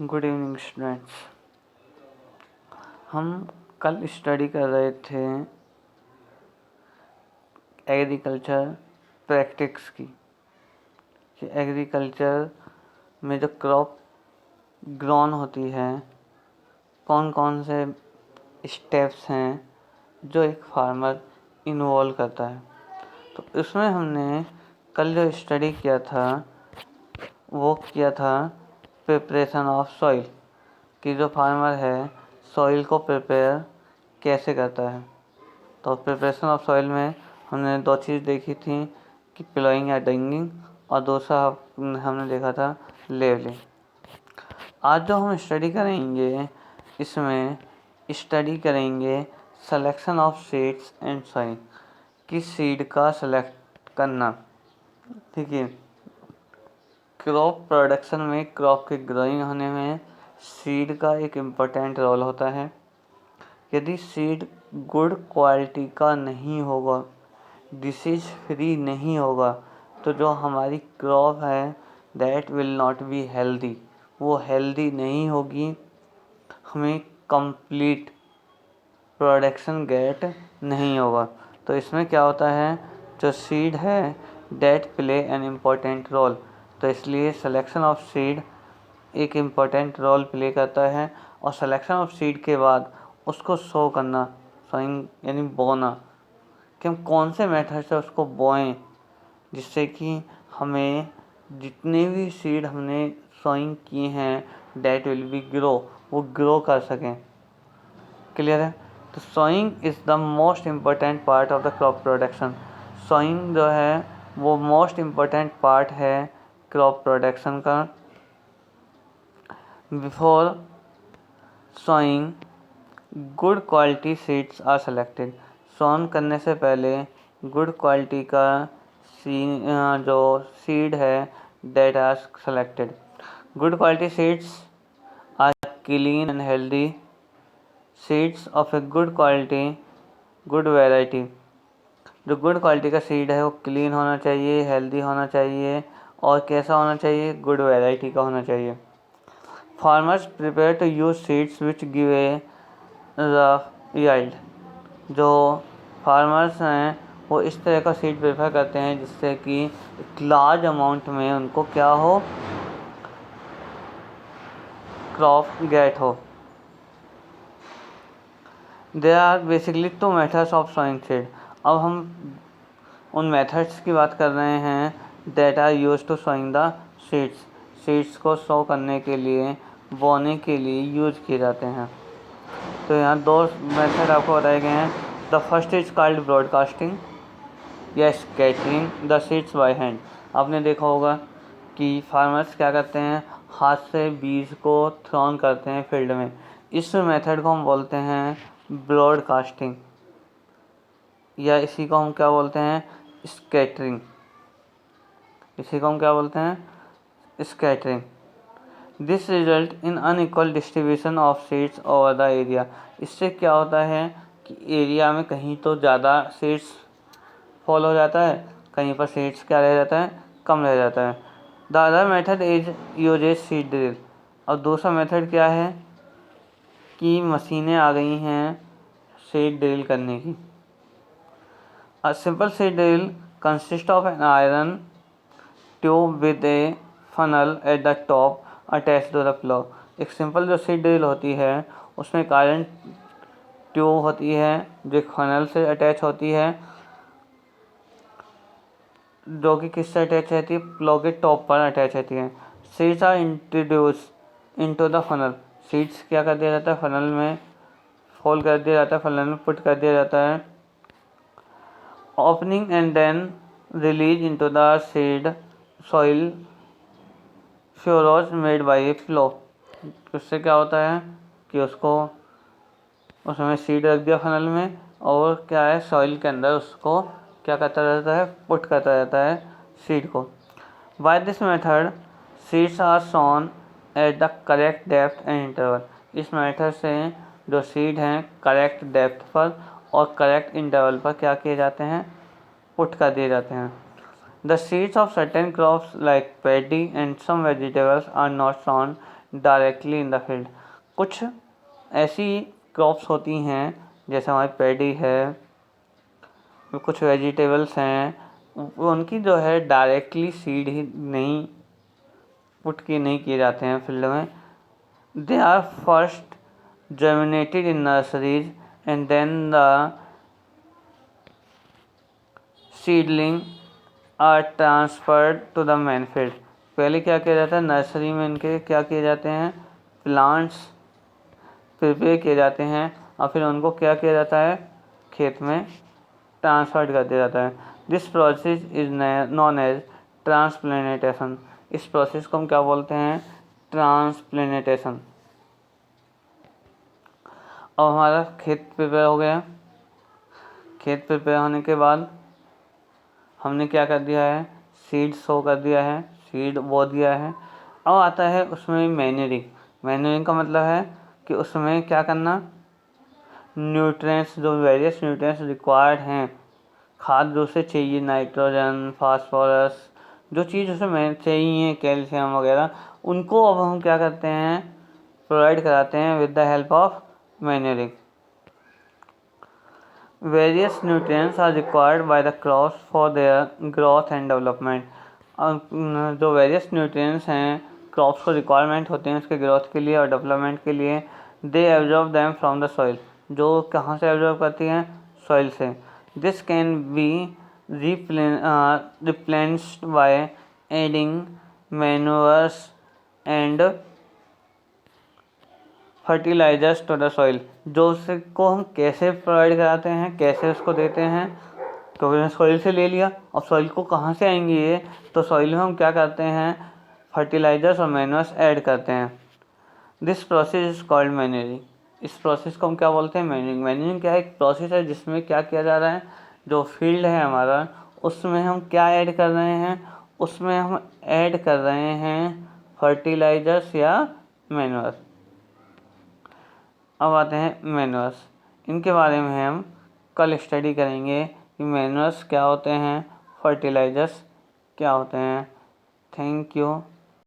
Good evening students. हम कल study कर रहे थे एग्रीकल्चर प्रैक्टिस की, कि एग्रीकल्चर में जो क्रॉप ग्रोन होती है, कौन कौन से स्टेप्स हैं जो एक फार्मर इन्वॉल्व करता है। तो इसमें हमने कल जो स्टडी किया था वो किया था प्रिपरेशन ऑफ सॉइल, कि जो फार्मर है सॉइल को प्रिपेयर कैसे करता है। तो प्रिपरेशन ऑफ सॉइल में हमने दो चीज़ देखी थी, कि प्लोइंग या डिंगिंग, और दूसरा हमने देखा था लेवलिंग। आज जो हम स्टडी करेंगे, इसमें स्टडी करेंगे selection of seeds and soil, कि सीड का सेलेक्ट करना। ठीक है, क्रॉप प्रोडक्शन में, क्रॉप के ग्रोइंग होने में सीड का एक इम्पोर्टेंट रोल होता है। यदि सीड गुड क्वालिटी का नहीं होगा, डिसीज फ्री नहीं होगा, तो जो हमारी क्रॉप है that will not be healthy, वो हेल्दी नहीं होगी, हमें कंप्लीट प्रोडक्शन गेट नहीं होगा। तो इसमें क्या होता है, जो सीड है that play an important role. तो इसलिए सिलेक्शन ऑफ सीड एक इम्पोर्टेंट रोल प्ले करता है, और सिलेक्शन ऑफ सीड के बाद उसको सो करना, सोइंग यानी बोना, कि हम कौन से मेथड से उसको बोएं, जिससे कि हमें जितने भी सीड हमने सोइंग किए हैं दैट विल बी ग्रो, वो ग्रो कर सकें। क्लियर है। तो sowing is the most important part of the crop production. Sowing जो है वो मोस्ट इम्पोर्टेंट पार्ट है क्रॉप प्रोडक्शन का। Before sowing good quality seeds are selected. Sown करने से पहले गुड क्वालिटी का जो सीड है that are selected. Good quality seeds are clean and healthy. Seeds of a good quality, good variety. जो good quality का seed है वो क्लीन होना चाहिए, हेल्दी होना चाहिए, और कैसा होना चाहिए, गुड वैरायटी का होना चाहिए। Farmers prepare to use seeds which give a yield. जो फार्मर्स हैं वो इस तरह का सीड प्रेफर करते हैं जिससे कि एक लार्ज अमाउंट में उनको क्या हो, क्रॉप गेट हो। There are basically two methods of sowing seed. अब हम उन मेथड्स की बात कर रहे हैं that are use to sowing the seeds. Seeds को सो करने के लिए, बोने के लिए यूज किए जाते हैं। तो यहाँ दो मेथड आपको बताए गए हैं। The first is called broadcasting या scattering the seeds by hand. आपने देखा होगा कि फार्मर्स क्या करते हैं, हाथ से बीज को थ्रोन करते हैं फील्ड में। इस मेथड को हम बोलते हैं ब्रॉडकास्टिंग, या इसी को हम क्या बोलते हैं, स्कैटरिंग। इसी को हम क्या बोलते हैं, scattering. This result in unequal distribution of seeds over the area. इससे क्या होता है कि एरिया में कहीं तो ज़्यादा सीड्स फॉल हो जाता है, कहीं पर सीड्स क्या रह जाता है, कम रह जाता है। The other method is usage seed drill. और दूसरा मेथड क्या है, कि मशीनें आ गई हैं सीड ड्रिल करने की। A simple seed drill consist of an iron tube with a funnel at the top attach to the plough. एक सिंपल जो सीड ड्रिल होती है उसमें एक आयरन ट्यूब होती है जो एक फनल से अटैच होती है, जो कि किससे अटैच रहती है, प्लो के टॉप पर अटैच रहती है। Seeds are introduce into the funnel. Seeds क्या कर दिया जाता है, फनल में फोल्ड कर दिया जाता है, फनल में पुट कर दिया जाता है। Opening and then release into the seed soil furrows made by a plough. उससे क्या होता है कि उसमें सीड रख दिया फनल में, और क्या है, सॉइल के अंदर उसको क्या करता रहता है, पुट करता रहता है सीड को। By this method seeds are sown at the correct depth and interval. इस मेथड से जो सीड हैं करेक्ट डेप्थ पर और करेक्ट इंटरवल पर क्या किए जाते हैं, पुट कर दिए जाते हैं। The seeds of certain crops like paddy and some vegetables are not sown directly in the field. कुछ ऐसी क्रॉप्स होती हैं जैसे हमारी पैडी है, कुछ वेजिटेबल्स हैं, उनकी जो है डायरेक्टली सीड ही नहीं पुट की नहीं किए जाते हैं फील्ड में। They are first germinated in nurseries and then the seedling are transferred to the main field। पहले क्या किया जाता है, नर्सरी में इनके क्या किए जाते हैं, प्लांट्स प्रिपेयर किए जाते हैं और फिर उनको क्या किया जाता है, खेत में ट्रांसफर कर दिया जाता है। This process is known as transplantation. इस प्रोसेस को हम क्या बोलते हैं, ट्रांसप्लांटेशन। अब हमारा खेत प्रिपेयर हो गया। खेत प्रिपेयर होने के बाद हमने क्या कर दिया है, सीड सो कर दिया है, सीड बो दिया है। अब आता है उसमें मैन्यूरिंग। मैन्यूरिंग का मतलब है कि उसमें क्या करना, न्यूट्रिएंट्स, जो वेरियस न्यूट्रिएंट्स रिक्वायर्ड हैं, खाद जो उसे चाहिए, नाइट्रोजन, फास्फोरस, जो चीज़ उसमें चाहिए, कैल्शियम वगैरह, उनको अब हम क्या करते हैं, प्रोवाइड कराते हैं with the help of manuring. Various nutrients are required by the crops for their growth and development। जो वेरियस न्यूट्रिएंट्स हैं क्रॉप्स को रिक्वायरमेंट होते हैं उसके ग्रोथ के लिए और डेवलपमेंट के लिए, they absorb them from the soil. जो कहाँ से एब्जॉर्ब करती हैं, सॉइल से। This can be replenished by adding manures and fertilisers to the soil. जो उसको हम कैसे प्रोवाइड कराते हैं, कैसे उसको देते हैं, तो हमने सॉइल से ले लिया। अब सॉइल को कहाँ से आएंगे ये, तो सॉइल में हम क्या करते हैं, फर्टिलाइजर्स और मैन्योर्स ऐड करते हैं। This process is called manuring. इस प्रोसेस को हम क्या बोलते हैं, मैन्यूरिंग। मैन्यूरिंग क्या है, एक प्रोसेस है जिसमें क्या किया जा रहा है, जो फील्ड है हमारा उसमें हम क्या ऐड कर रहे हैं, उसमें हम ऐड कर रहे हैं फर्टिलाइजर्स या मैन्योर्स। अब आते हैं मैन्योर्स। इनके बारे में हम कल स्टडी करेंगे कि मैन्योर्स क्या होते हैं, फर्टिलाइजर्स क्या होते हैं। Thank you.